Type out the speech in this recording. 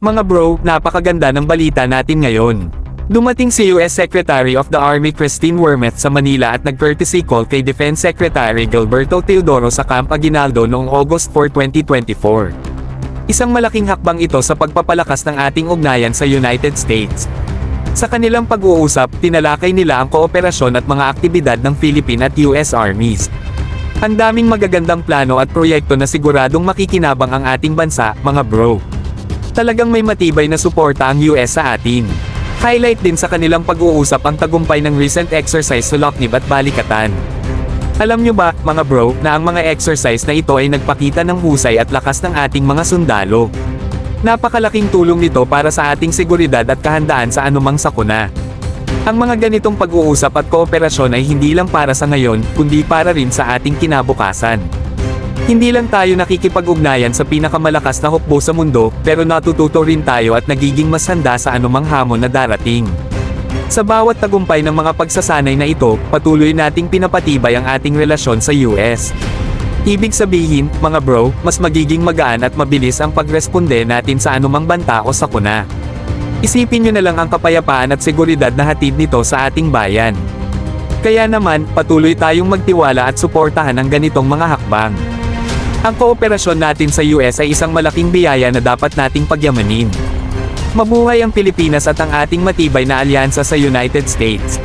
Mga bro, napakaganda ng balita natin ngayon. Dumating si US Secretary of the Army Christine Wormuth sa Manila at nag-courtesy call kay Defense Secretary Gilberto Teodoro sa Camp Aguinaldo noong August 4, 2024. Isang malaking hakbang ito sa pagpapalakas ng ating ugnayan sa United States. Sa kanilang pag-uusap, tinalakay nila ang kooperasyon at mga aktibidad ng Philippine at US Armies. Ang daming magagandang plano at proyekto na siguradong makikinabang ang ating bansa, mga bro. Talagang may matibay na suporta ang US sa atin. Highlight din sa kanilang pag-uusap ang tagumpay ng recent exercise sa Loknib at Balikatan. Alam nyo ba, mga bro, na ang mga exercise na ito ay nagpakita ng husay at lakas ng ating mga sundalo. Napakalaking tulong nito para sa ating seguridad at kahandaan sa anumang sakuna. Ang mga ganitong pag-uusap at kooperasyon ay hindi lang para sa ngayon, kundi para rin sa ating kinabukasan. Hindi lang tayo nakikipag-ugnayan sa pinakamalakas na hukbo sa mundo, pero natututo rin tayo at nagiging mas handa sa anumang hamon na darating. Sa bawat tagumpay ng mga pagsasanay na ito, patuloy nating pinapatibay ang ating relasyon sa US. Ibig sabihin, mga bro, mas magiging magaan at mabilis ang pagresponde natin sa anumang banta o sakuna. Isipin nyo na lang ang kapayapaan at seguridad na hatid nito sa ating bayan. Kaya naman, patuloy tayong magtiwala at suportahan ang ganitong mga hakbang. Ang kooperasyon natin sa US ay isang malaking biyaya na dapat nating pagyamanin. Mabuhay ang Pilipinas at ang ating matibay na alyansa sa United States.